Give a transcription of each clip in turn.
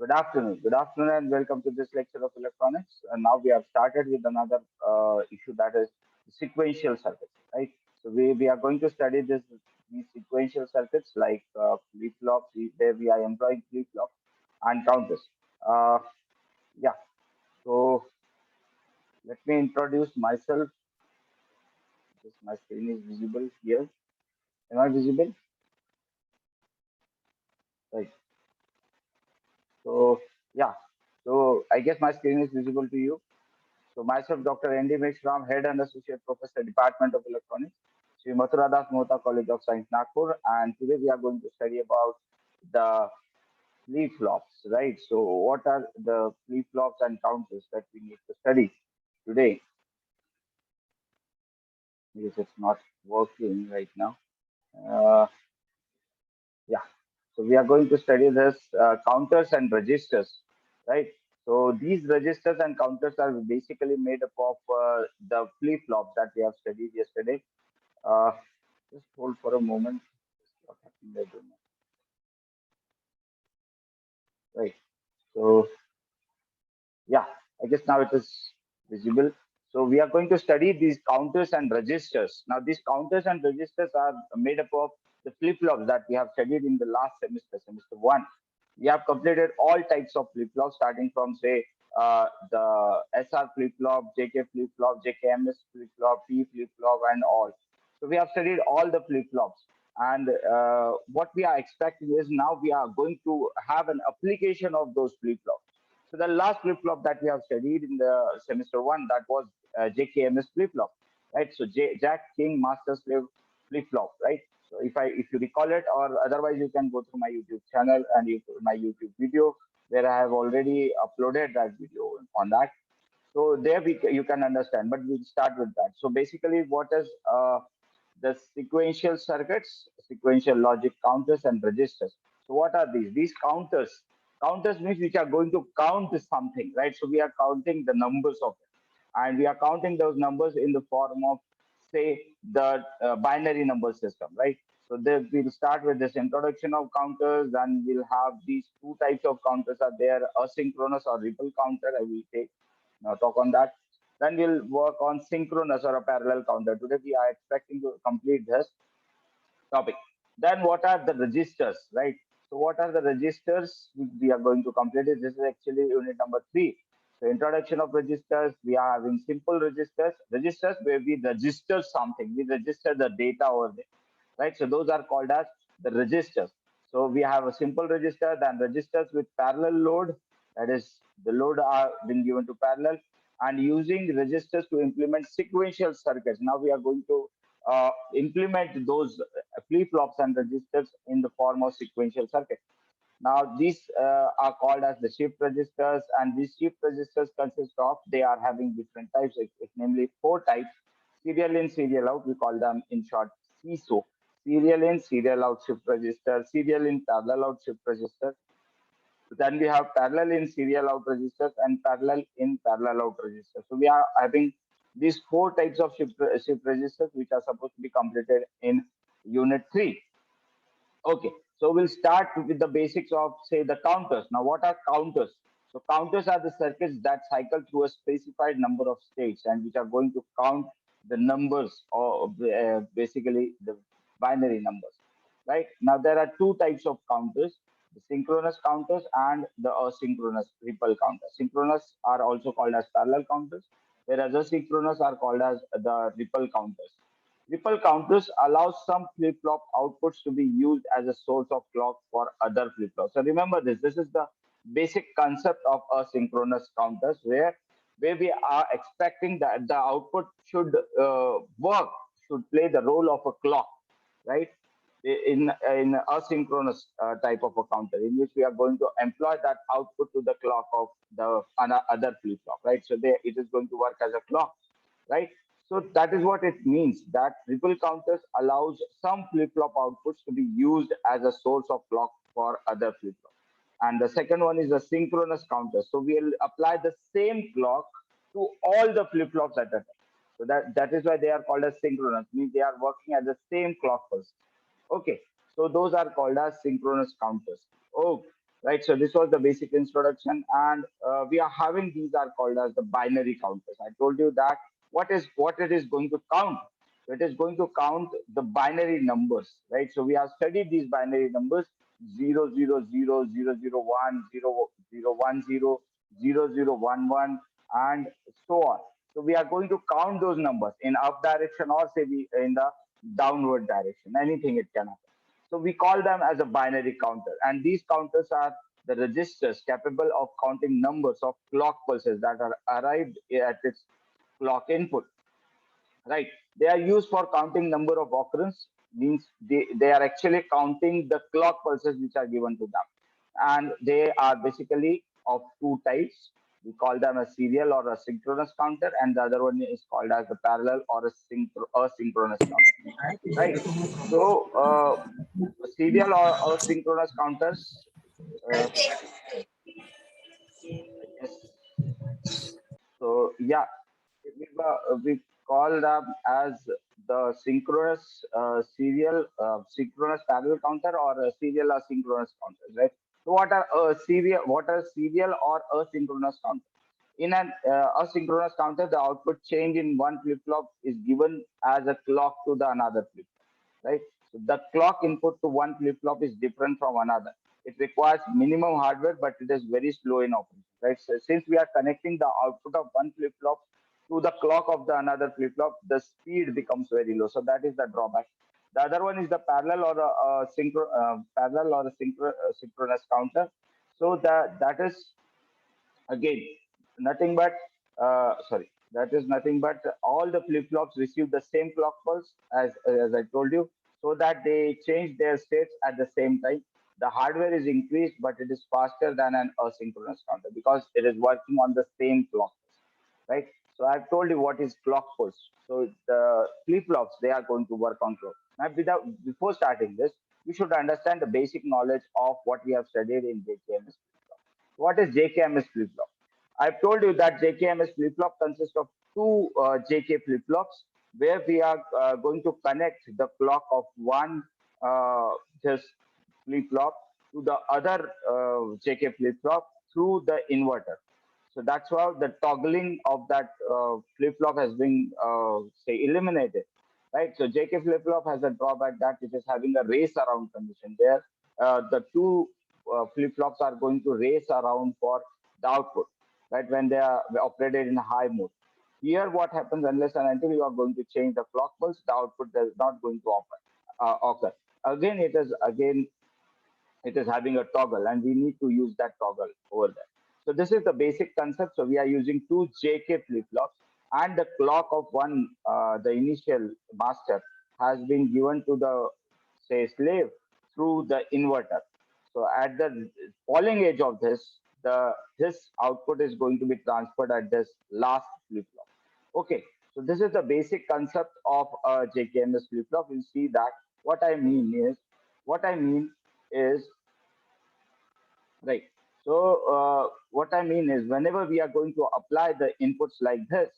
Good afternoon, and welcome to this lecture of electronics. And now we have started with another issue, that is sequential circuits, right? So we are going to study these sequential circuits like flip-flops, where we are employing flip-flop and counters. Uh, yeah. So let me introduce myself. Just my screen is visible here. Am I visible? Right. So yeah. So I guess my screen is visible to you. So myself, Dr. N.D. Meshram, Head and Associate Professor, Department of Electronics, Sri Mathura Das Mohta College of Science, Nagpur. And today we are going to study about the flip-flops, right? So what are the flip-flops and counters that we need to study today? Because it's not working right now. Uh, yeah. So we are going to study this counters and registers, right? So these registers and counters are basically made up of the flip-flops that we have studied yesterday. Uh, just hold for a moment. What happened there? Don't know. Right. So yeah, I guess now it is visible. So we are going to study these counters and registers. Now these counters and registers are made up of the flip-flops that we have studied in the last semester, semester one. We have completed all types of flip-flops, starting from say the SR flip-flop, JK flip-flop, JKMS flip-flop, P flip-flop, and all. So we have studied all the flip-flops. And what we are expecting is now we are going to have an application of those flip-flops. So the last flip-flop that we have studied in the semester one, that was JKMS flip-flop, right? So Jack King Masters flip-flop, right? So if you recall it, or otherwise you can go through my YouTube channel and my YouTube video where I have already uploaded that video on that. So there you can understand, but we'll start with that. So basically, what is the sequential circuits, sequential logic counters and registers. So what are these? These counters. Counters means which are going to count something, right? So we are counting the numbers of it, and we are counting those numbers in the form of, say, the binary number system, right? So there, we'll start with this introduction of counters, then we'll have these two types of counters are there, asynchronous or ripple counter. I will take now talk on that. Then we'll work on synchronous or a parallel counter. Today we are expecting to complete this topic. Then what are the registers, right? So what are the registers we are going to complete it? This is actually unit number 3. So introduction of registers, we are having simple registers where we register something, we register the data over there, right? So those are called as the registers. So we have a simple register, then registers with parallel load, that is the load are being given to parallel, and using registers to implement sequential circuits. Now we are going to implement those flip-flops and registers in the form of sequential circuit. Now these are called as the shift registers, and these shift registers consist of, they are having different types, namely 4 types: serial in, serial out. We call them in short CISO. Serial in, serial out shift register, serial in, parallel out shift register. Then we have parallel in, serial out registers, and parallel in, parallel out registers. So we are having these 4 types of shift registers which are supposed to be completed in unit 3. Okay, so we'll start with the basics of, say, the counters. Now, what are counters? So counters are the circuits that cycle through a specified number of states and which are going to count the numbers, or basically the binary numbers, right? Now, there are 2 types of counters: the synchronous counters and the asynchronous ripple counters. Synchronous are also called as parallel counters, whereas asynchronous are called as the ripple counters. Ripple counters allow some flip-flop outputs to be used as a source of clock for other flip-flops. So remember this. This is the basic concept of asynchronous counters, where we are expecting that the output should work, should play the role of a clock, right? In asynchronous type of a counter, in which we are going to employ that output to the clock of the other flip-flop, right? So it is going to work as a clock, right? So that is what it means, that ripple counters allows some flip-flop outputs to be used as a source of clock for other flip-flops. And the second one is a synchronous counter. So we'll apply the same clock to all the flip-flops at a time. So that is why they are called as synchronous, means they are working at the same clock pulse. Okay, so those are called as synchronous counters. Okay. right? So this was the basic introduction, and we are having, these are called as the binary counters. I told you that what it is going to count. So it is going to count the binary numbers, right? So we have studied these binary numbers: 000, 001, 0010, 0011, and so on. So we are going to count those numbers in up direction, or say we in the downward direction. Anything it can happen. So we call them as a binary counter. And these counters are the registers capable of counting numbers of clock pulses that are arrived at its clock input, right? They are used for counting number of occurrence, means they are actually counting the clock pulses which are given to them. And they are basically of two types. We call them a serial or a synchronous counter, and the other one is called as a parallel or a asynchronous counter, right? So serial or synchronous counters, uh, I guess. So yeah, we call them as the synchronous serial, synchronous parallel counter, or a serial asynchronous counter, right? So what are serial or asynchronous counter? In an asynchronous counter, the output change in one flip flop is given as a clock to the another flip flop, right? So the clock input to one flip flop is different from another. It requires minimum hardware, but it is very slow in operation, right? So since we are connecting the output of one flip flop to the clock of the another flip flop, the speed becomes very low. So that is the drawback. The other one is the parallel or a synchronous counter. So that is again nothing but that is nothing but all the flip flops receive the same clock pulse, as I told you, so that they change their states at the same time. The hardware is increased, but it is faster than an asynchronous counter because it is working on the same clock pulse, right? So I've told you what is clock pulse. So the flip flops, they are going to work on clock. Now before starting this, we should understand the basic knowledge of what we have studied in JKMS. What is JKMS flip-flop? I've told you that JKMS flip-flop consists of two JK flip-flops, where we are going to connect the clock of one just flip-flop to the other JK flip-flop through the inverter. So that's how the toggling of that flip-flop has been, say, eliminated, right? So JK flip-flop has a drawback that it is having a race around condition there. The two flip-flops are going to race around for the output, right? When they are operated in high mode. Here, what happens, unless and until you are going to change the clock pulse, the output is not going to occur. Again, it is having a toggle, and we need to use that toggle over there. So this is the basic concept. So we are using two JK flip-flops, and the clock of one, the initial master, has been given to the, say, slave through the inverter. So at the falling edge of this output is going to be transferred at this last flip-flop. Okay, so this is the basic concept of a JKMS flip-flop. You'll see that what I mean is what I mean is right. So what I mean is whenever we are going to apply the inputs like this,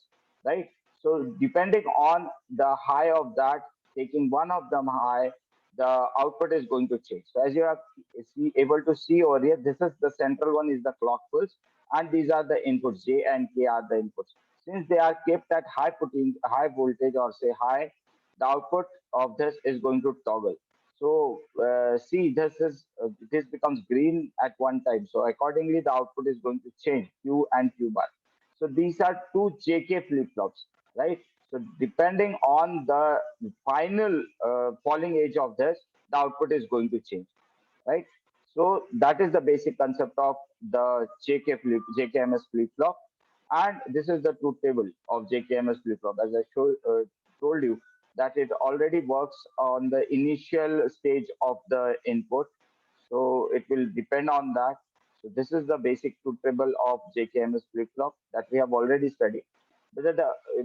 right? So depending on the high of that, taking one of them high, the output is going to change. So as you are able to see over here, this is the central one is the clock pulse, and these are the inputs. J and K are the inputs. Since they are kept at high voltage, or say high, the output of this is going to toggle. So see, this becomes green at one time. So accordingly, the output is going to change Q and Q bar. So these are two JK flip flops, right? So depending on the final falling edge of this, the output is going to change, right? So that is the basic concept of the JKMS flip flop, and this is the truth table of JKMS flip flop. As I told you, that it already works on the initial stage of the input, so it will depend on that. So this is the basic truth table of JKMS flip flop that we have already studied. But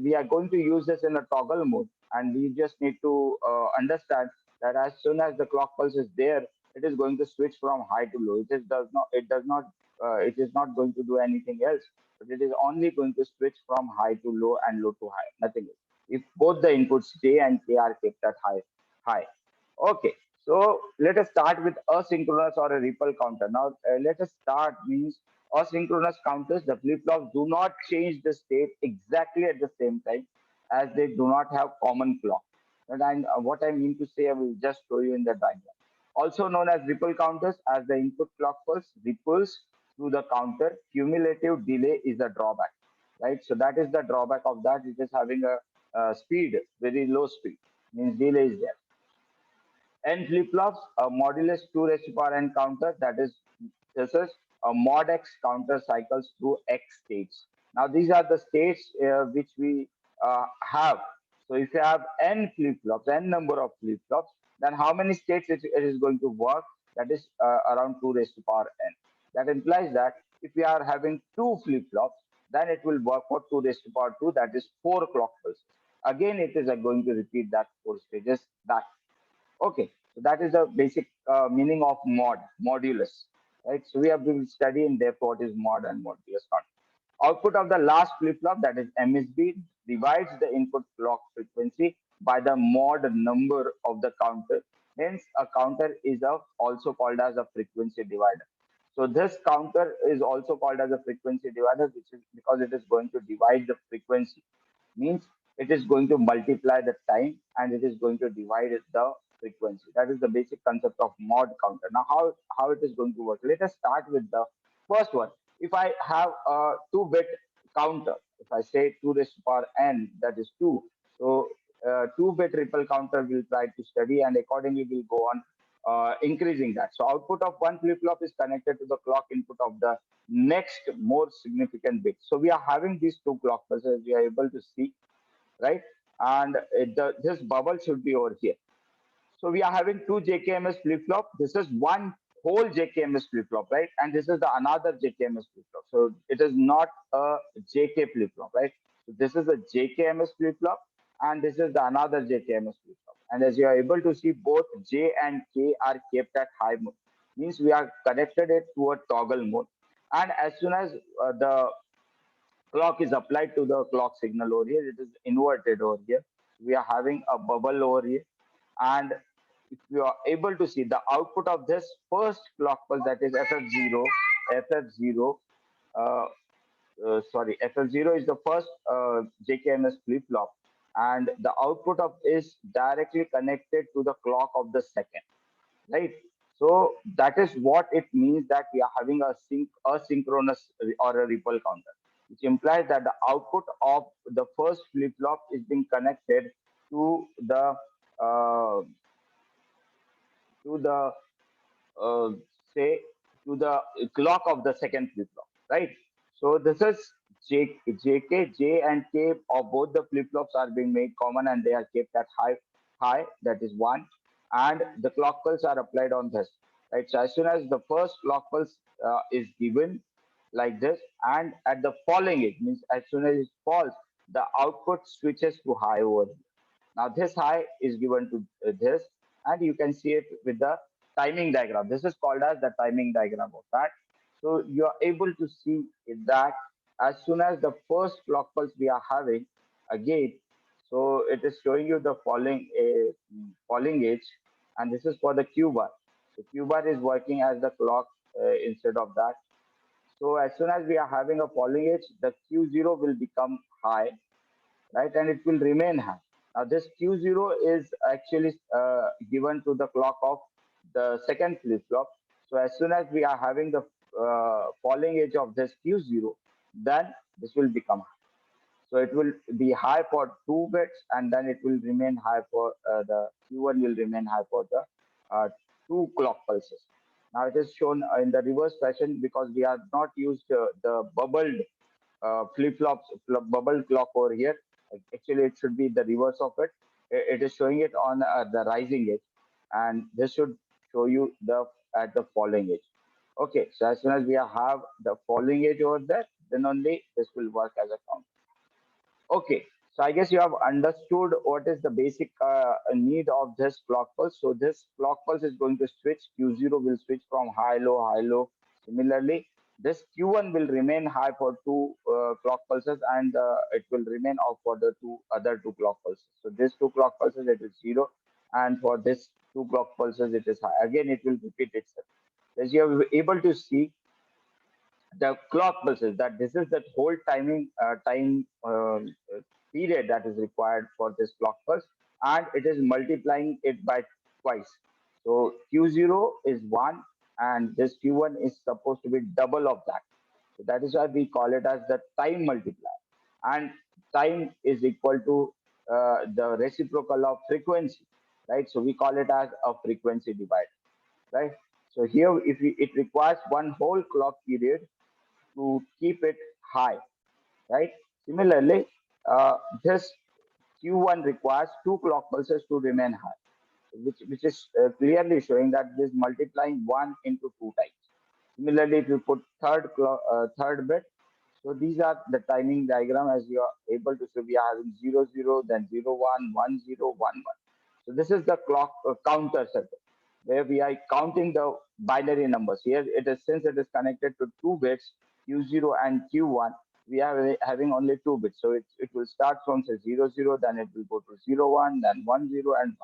we are going to use this in a toggle mode, and we just need to understand that as soon as the clock pulse is there, it is going to switch from high to low. It is not going to do anything else, but it is only going to switch from high to low and low to high, nothing else. If both the inputs J and K are kept at high. Okay. So let us start with asynchronous or a ripple counter. Now let us start means asynchronous counters. The flip-flops do not change the state exactly at the same time as they do not have common clock. And what I mean to say, I will just show you in the diagram. Also known as ripple counters, as the input clock pulse ripples through the counter, cumulative delay is a drawback, right? So that is the drawback of that. It is having a speed, very low speed, means delay is there. N flip-flops, a modulus 2 raised to power n counter, that is, this is a mod x counter cycles through x states. Now, these are the states which we have. So, if you have n flip-flops, n number of flip-flops, then how many states it is going to work? That is around 2 raised to power n. That implies that if we are having two flip-flops, then it will work for 2 raised to power 2, that is 4 clock pulses. Again, it is going to repeat that 4 stages back. Okay, so that is the basic meaning of modulus, right? So we have been studying therefore what is mod and modulus count. Output of the last flip-flop, that is MSB, divides the input clock frequency by the mod number of the counter. Hence, a counter is also called as a frequency divider. So this counter is also called as a frequency divider, which is because it is going to divide the frequency, means it is going to multiply the time and it is going to divide the frequency. That is the basic concept of mod counter. Now, how it is going to work? Let us start with the first one. If I have a 2-bit counter, if I say 2 raised to power n, that is 2. So 2-bit ripple counter will try to study and accordingly will go on increasing that. So output of one flip-flop is connected to the clock input of the next more significant bit. So we are having these two clock pulses, we are able to see, right? And this bubble should be over here. So we are having two JKMS flip-flop. This is one whole JKMS flip-flop, right? And this is the another JKMS flip-flop. So it is not a JK flip-flop, right? So this is a JKMS flip-flop and this is the another JKMS flip-flop. And as you are able to see, both J and K are kept at high mode. Means we are connected it to a toggle mode. And as soon as the clock is applied to the clock signal over here, it is inverted over here. We are having a bubble over here. And if you are able to see the output of this first clock pulse, that is FF0, FF0, uh, FF0 is the first JKMS flip-flop, and the output of is directly connected to the clock of the second, right? So that is what it means that we are having a asynchronous or a ripple counter, which implies that the output of the first flip-flop is being connected to the uh, to the uh, say to the clock of the second flip-flop, right? So this is J and K of both the flip-flops are being made common and they are kept at high, that is one, and the clock pulse are applied on this, right? So as soon as the first clock pulse is given like this, and at the falling it means as soon as it falls, the output switches to high over here. Now this high is given to this, and you can see it with the timing diagram. This is called as the timing diagram of that. So you are able to see that as soon as the first clock pulse we are having again, so it is showing you the falling edge, and this is for the Q bar. So Q bar is working as the clock instead of that. So as soon as we are having a falling edge, the Q0 will become high, right? And it will remain high. Now, this Q0 is actually given to the clock of the second flip flop. So, as soon as we are having the falling edge of this Q0, then this will become high. So, it will be high for 2 bits and then it will remain high for the Q1 will remain high for the two clock pulses. Now, it is shown in the reverse fashion because we have not used the bubbled flip-flops, bubble clock over here. Actually, it should be the reverse of it. It is showing it on the rising edge, and this should show you the at the falling edge. Okay, so as soon as we have the falling edge over there, then only this will work as a count. Okay, so I guess you have understood what is the basic need of this clock pulse. So this clock pulse is going to switch. Q0 will switch from high, low, high, low. Similarly, this Q1 will remain high for two clock pulses and it will remain off for the other two clock pulses. So these two clock pulses, it is 0. And for this 2 clock pulses, it is high. Again, it will repeat itself. As you are able to see, the clock pulses, that this is the whole time period that is required for this clock pulse, and it is multiplying it by twice. So q0 is 1, and this q1 is supposed to be double of that. So that is why we call it as the time multiplier. And time is equal to the reciprocal of frequency, right? So we call it as a frequency divider, right? So here, if it requires one whole clock period to keep it high, right? Similarly, this Q1 requires 2 clock pulses to remain high, which is clearly showing that this multiplying 1 into 2 times. Similarly, if you put third bit, so these are the timing diagram. As you are able to see, we are having 00, then 01, 10, 11. So this is the clock counter circuit where we are counting the binary numbers. Here it is, since it is connected to 2 bits, Q0 and Q1, we are having only 2 bits. So it will start from say 00, then it will go to 01, then 10 and 1.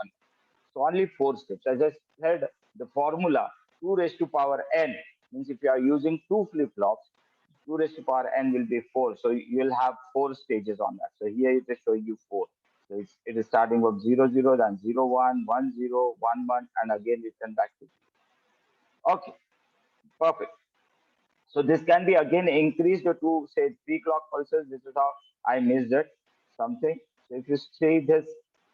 So only 4 steps. As I said, the formula 2 raised to power n means if you are using 2 flip-flops, 2 raised to power n will be 4. So you will have 4 stages on that. So here it is showing you 4. So it is starting with 00, then 01, 10, 11, and again return back to 0. Okay, perfect. So this can be again increased to say 3 clock pulses. This is how I missed it. Something. So if you say this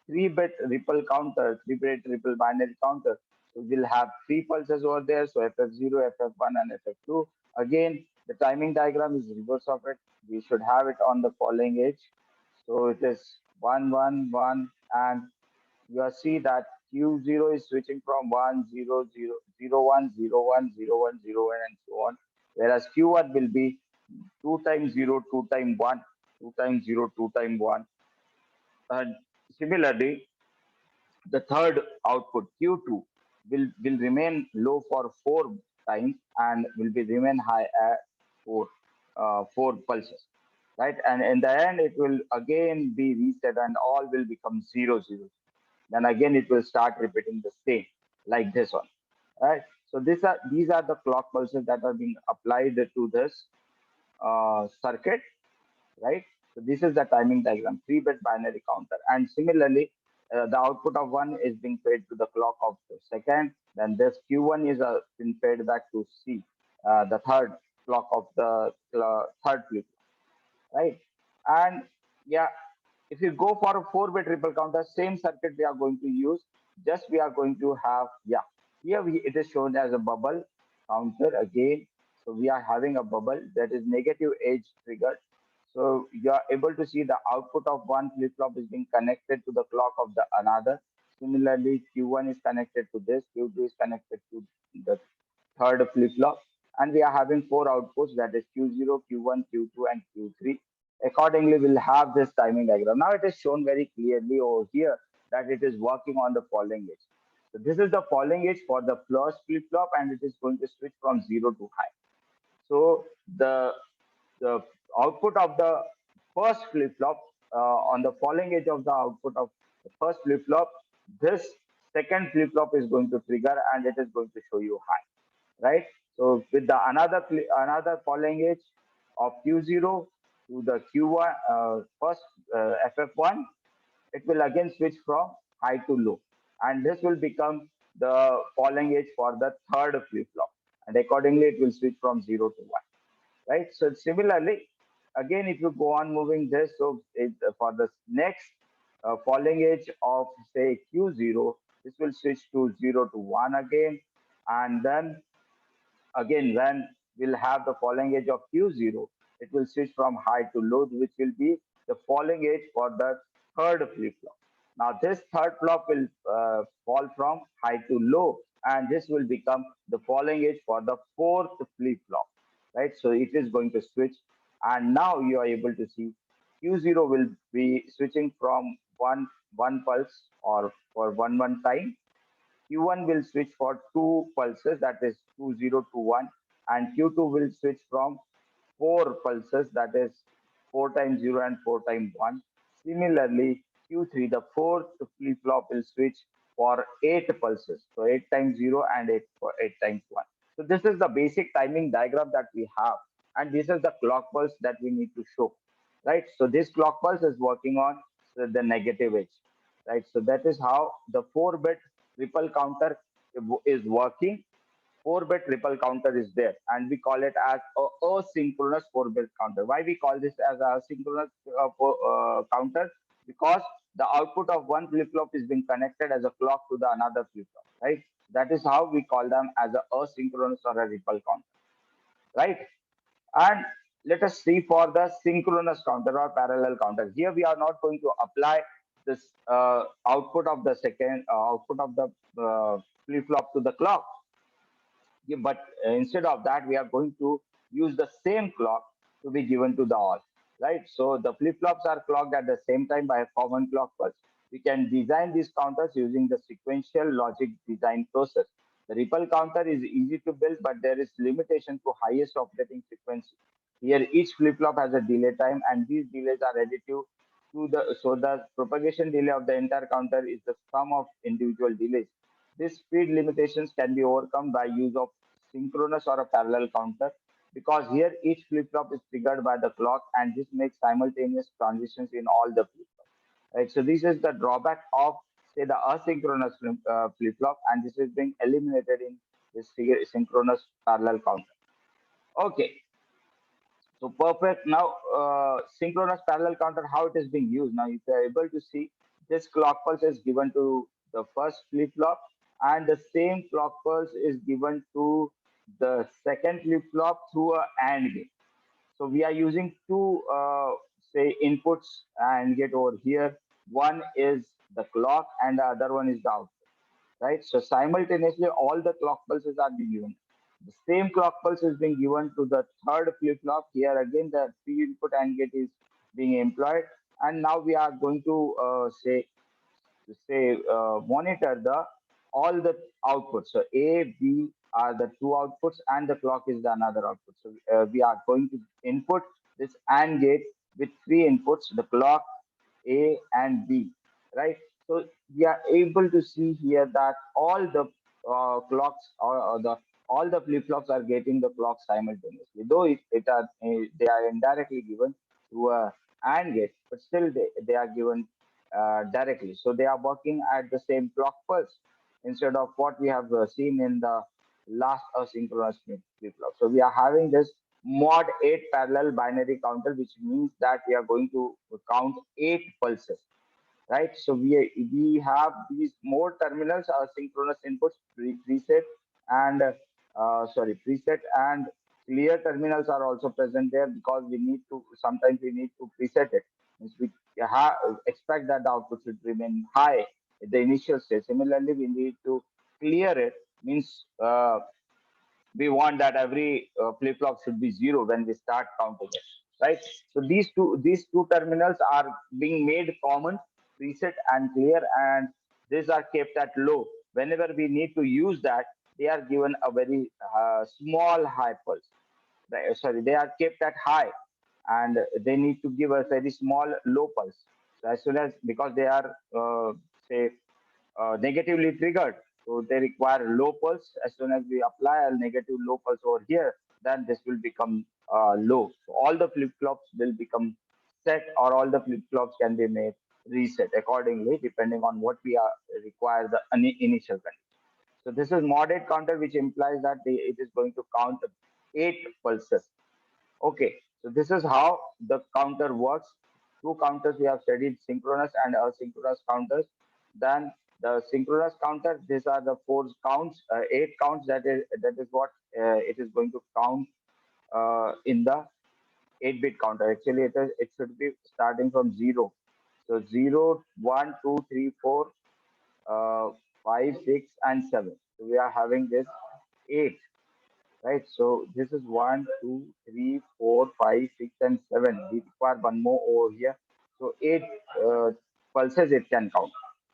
3-bit ripple counter, 3-bit ripple binary counter, so we'll have 3 pulses over there. So FF0, FF1, and FF2. Again, the timing diagram is reverse of it. We should have it on the following edge. So it is 1, 1, 1, and you see that Q0 is switching from 1, 0, 0, 0, 1, 0, 1, 0, 1, 0, 1, and so on. Whereas Q1 will be 2 times 0, 2 times 1, 2 times 0, 2 times 1. And similarly, the third output Q2 will remain low for 4 times and will be remain high at 4 pulses, right? And in the end, it will again be reset and all will become 0, 0. Then again it will start repeating the same like this one, right? So these are the clock pulses that are being applied to this circuit, right? So this is the timing diagram, 3-bit binary counter. And similarly, the output of 1 is being fed to the clock of the second. Then this Q1 is been fed back to C, the third clock of the third flip, right? And yeah, if you go for a 4-bit ripple counter, same circuit we are going to use. Just we are going to have, yeah, here it is shown as a bubble counter again. So we are having a bubble that is negative edge triggered. So you are able to see the output of one flip-flop is being connected to the clock of the another. Similarly, Q1 is connected to this, Q2 is connected to the third flip-flop, and we are having 4 outputs, that is Q0, Q1, Q2, and Q3. Accordingly, we'll have this timing diagram. Now it is shown very clearly over here that it is working on the falling edge. So this is the falling edge for the first flip-flop, and it is going to switch from 0 to high. So the output of the first flip-flop on the falling edge of the output of the first flip-flop, this second flip-flop is going to trigger and it is going to show you high, right? So with the another falling edge of Q0 to the Q1 first FF1, it will again switch from high to low, and this will become the falling edge for the third flip-flop, and accordingly it will switch from 0 to 1, right? So similarly, again, if you go on moving this, so for the next falling edge of say Q0, this will switch to 0 to 1 again, and then again when we'll have the falling edge of Q0, it will switch from high to low, which will be the falling edge for the third flip-flop. Now this third flop will fall from high to low, and this will become the falling edge for the fourth flip-flop, right? So it is going to switch, and now you are able to see Q0 will be switching from one pulse or for one time. Q1 will switch for 2 pulses, that is 20 to 1, and Q2 will switch from 4 pulses, that is 4 times 0 and 4 times 1. Similarly, Q3, the fourth flip-flop will switch for 8 pulses. So 8 times 0 and 8 for 8 times 1. So this is the basic timing diagram that we have. And this is the clock pulse that we need to show, right? So this clock pulse is working on the negative edge, right? So that is how the 4-bit ripple counter is working. 4-bit ripple counter is there, and we call it as a asynchronous 4-bit counter. Why we call this as a synchronous counter? Because the output of one flip-flop is being connected as a clock to the another flip-flop, right? That is how we call them as a asynchronous or a ripple counter, right? And let us see for the synchronous counter or parallel counter. Here we are not going to apply this output of the second output of the flip-flop to the clock. Yeah, but instead of that, we are going to use the same clock to be given to the all, right? So the flip-flops are clocked at the same time by a common clock pulse. We can design these counters using the sequential logic design process. The ripple counter is easy to build, but there is limitation to highest operating frequency. Here, each flip-flop has a delay time, and these delays are additive to the so the propagation delay of the entire counter is the sum of individual delays. These speed limitations can be overcome by use of synchronous or a parallel counter, because here each flip-flop is triggered by the clock, and this makes simultaneous transitions in all the flip-flops. Right. So this is the drawback of, say, the asynchronous flip-flop, and this is being eliminated in this synchronous parallel counter. Okay. So perfect. Now, synchronous parallel counter, how it is being used. Now, if you are able to see, this clock pulse is given to the first flip-flop, and the same clock pulse is given to the second flip-flop through a AND gate. So we are using two, say, inputs and gate over here. One is the clock, and the other one is the output, right? So simultaneously, all the clock pulses are being given. The same clock pulse is being given to the third flip-flop. Here again, the three-input AND gate is being employed, and now we are going to monitor the all the outputs. So A, B are the two outputs, and the clock is the another output. So we are going to input this AND gate with three inputs: the clock, A, and B, right? So we are able to see here that all the clocks or the all the flip-flops are getting the clock simultaneously. Though they are indirectly given through a AND gate, but still they are given directly. So they are working at the same clock pulse instead of what we have seen in the last asynchronous flip-flop. So we are having this mod 8 parallel binary counter, which means that we are going to count 8 pulses, right? So we have these more terminals, synchronous inputs, preset and preset and clear terminals are also present there, because we need to sometimes we need to preset it. Means we expect that the output should remain high at the initial stage. Similarly, we need to clear it. Means we want that every flip-flop should be zero when we start counting it, right? So these two terminals are being made common, preset and clear, and these are kept at low. Whenever we need to use that, they are given a very small high pulse. Right? Sorry, they are kept at high, and they need to give a very small low pulse. So as soon as, because they are say negatively triggered. So they require low pulse. As soon as we apply a negative low pulse over here, then this will become low. So all the flip-flops will become set, or all the flip-flops can be made reset accordingly, depending on what we are require the initial condition. So this is modded counter, which implies that it is going to count 8 pulses. Okay, so this is how the counter works. Two counters we have studied: synchronous and asynchronous counters. Then the synchronous counter, these are the 4 counts, 8 counts. That is what it is going to count in the 8-bit counter. Actually, it should be starting from zero. So 0, 1, 2, 3, 4, 5, 6, and 7. So we are having this 8, right? So this is 1, 2, 3, 4, 5, 6, and 7. We require one more over here. So 8 pulses it can count.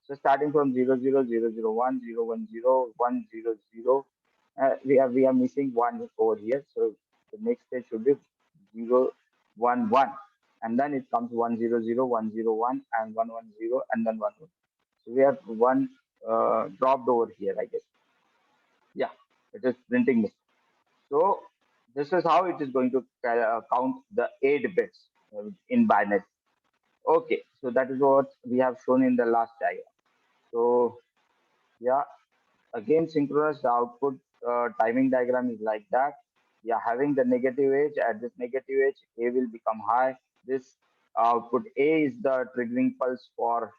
So starting from 0, 0, 0, 0, 1, 0, 1, 0, 1, 0, 0. We are missing one over here. So the next stage should be 0, 1, 1. And then it comes 1, 0, 0, 1, 0, 1, and 1, 1, 0, and then 1, 1. So we have one dropped over here, I guess. Yeah, it is printing mistake. So this is how it is going to count the 8 bits in binary. Okay, so that is what we have shown in the last diagram. So yeah, again, synchronous, the output timing diagram is like that. We are having the negative edge. At this negative edge, A will become high. This output A is the triggering pulse for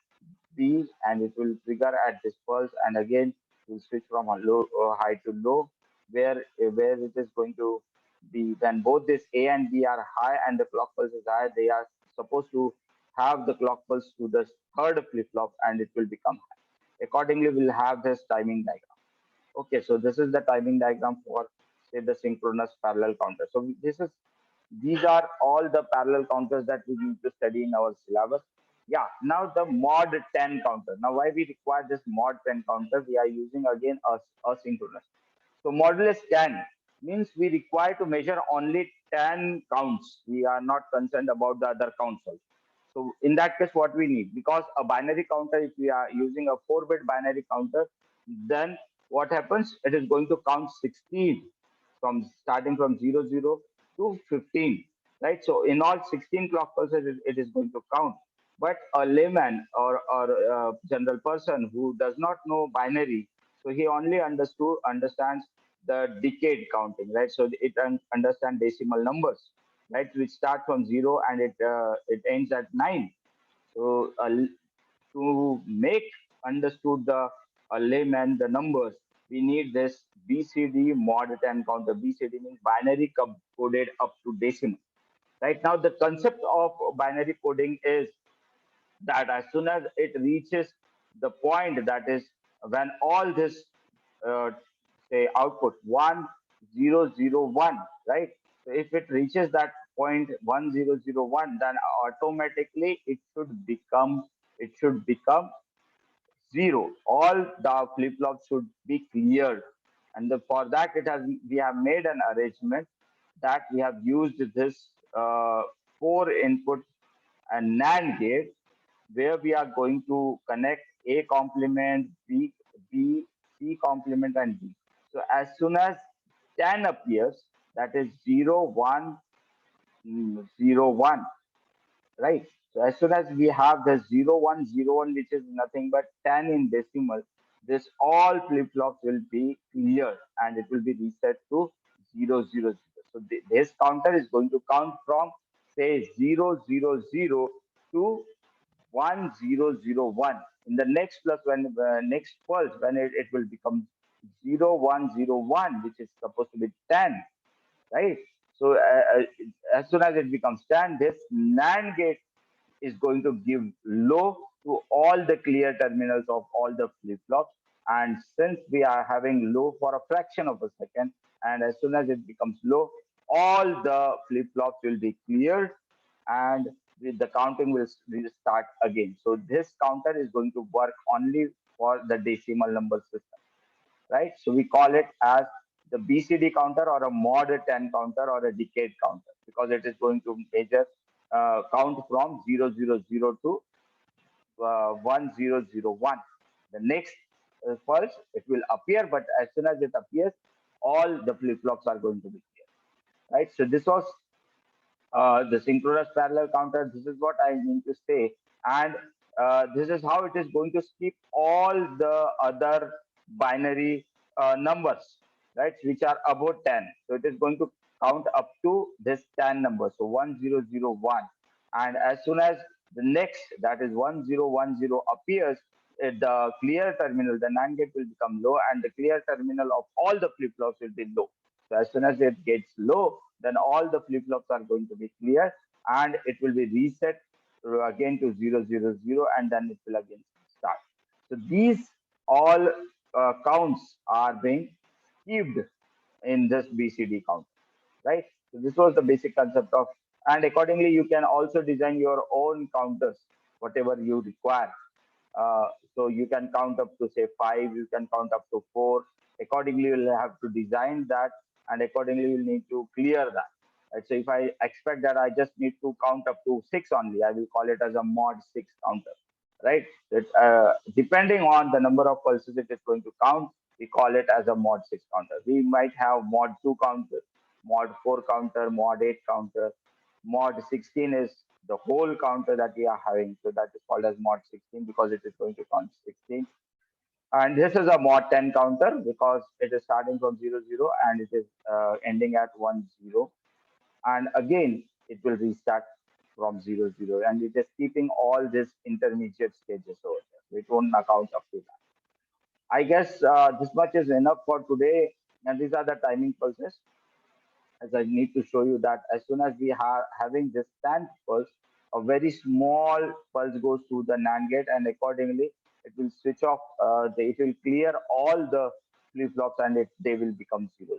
B, and it will trigger at this pulse, and again will switch from a low high to low, where it is going to be when both this A and B are high and the clock pulse is high. They are supposed to have the clock pulse to the third flip flop, and it will become high. Accordingly, we'll have this timing diagram. Okay, so this is the timing diagram for say the synchronous parallel counter. So these are all the parallel counters that we need to study in our syllabus. Yeah, now the mod 10 counter. Now why we require this mod 10 counter? We are using again asynchronous. So modulus 10 means we require to measure only 10 counts. We are not concerned about the other counts also. So in that case, what we need, because a binary counter, if we are using a 4-bit binary counter, then what happens? It is going to count 16 from starting from 00 to 15, right? So in all 16 clock pulses, it is going to count. But a layman or a general person who does not know binary, so he only understands the decade counting, right? So it understands decimal numbers, right? Which start from 0 and it ends at 9. So to make understood the layman the numbers, we need this BCD mod 10 counter. BCD means binary coded up to decimal. Right now, the concept of binary coding is that as soon as it reaches the point, that is when all this uh, say output 1001, right? So if it reaches that point 1001, then automatically it should become 0. All the flip flops should be cleared, and for that we have made an arrangement that we have used this 4 input and NAND gate, where we are going to connect A complement, B, C complement, and D. So as soon as 10 appears, that is 0, 1, 0, 1, right? So as soon as we have the 0101, which is nothing but 10 in decimal, this all flip flops will be cleared and it will be reset to 000. So this counter is going to count from say 000 to 1001. In the next plus when next pulse, when it will become 0101, which is supposed to be 10, right? So as soon as it becomes 10, this NAND gate is going to give low to all the clear terminals of all the flip flops. And since we are having low for a fraction of a second, and as soon as it becomes low, all the flip flops will be cleared and the counting will start again. So this counter is going to work only for the decimal number system, right? So we call it as the BCD counter or a mod 10 counter or a decade counter, because it is going to measure count from 000 to 1001. The next pulse, it will appear, but as soon as it appears, all the flip flops are going to be clear, right? So this was the synchronous parallel counter. This is what I mean to say, and this is how it is going to skip all the other binary numbers, right, which are above 10. So it is going to count up to this 10 number, so 1001, and as soon as the next, that is 1010 appears, the clear terminal, the NAND gate will become low, and the clear terminal of all the flip flops will be low. So as soon as it gets low, then all the flip flops are going to be clear and it will be reset again to 000, and then it will again start. So these all counts are being skipped in this BCD count, right? So this was the basic concept of, and accordingly you can also design your own counters, whatever you require. Uh, so you can count up to say 5, you can count up to 4. Accordingly, you'll have to design that, and accordingly you'll need to clear that. Right? So if I expect that I just need to count up to 6 only, I will call it as a mod 6 counter. right? Depending on the number of pulses it is going to count, we call it as a mod 6 counter. We might have mod 2 counter, mod 4 counter, mod 8 counter. Mod 16 is the whole counter that we are having. So that is called as mod 16 because it is going to count 16. And this is a mod 10 counter because it is starting from 00 and it is ending at 10. And again, it will restart from 00. And it is keeping all these intermediate stages over there. It won't account up to that. I guess this much is enough for today. And these are the timing pulses. As I need to show you that as soon as we are having this stand pulse, a very small pulse goes through the NAND gate, and accordingly, it will switch off. It will clear all the flip flops, and they will become zero.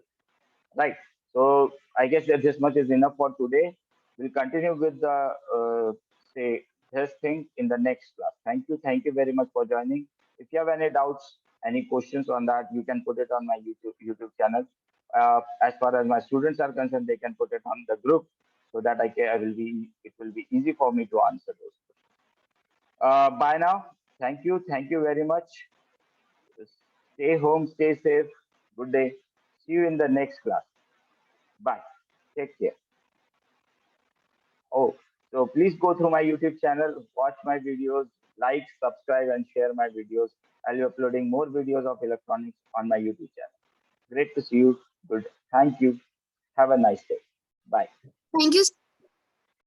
Right. So I guess that this much is enough for today. We'll continue with the say this thing in the next class. Thank you. Thank you very much for joining. If you have any doubts, any questions on that, you can put it on my YouTube channel. As far as my students are concerned, they can put it on the group so that I will be it will be easy for me to answer those questions. Bye now. Thank you. Thank you very much. Stay home. Stay safe. Good day. See you in the next class. Bye. Take care. Oh, so please go through my YouTube channel, watch my videos, like, subscribe, and share my videos. I'll be uploading more videos of electronics on my YouTube channel. Great to see you. Good. Thank you. Have a nice day. Bye. Thank you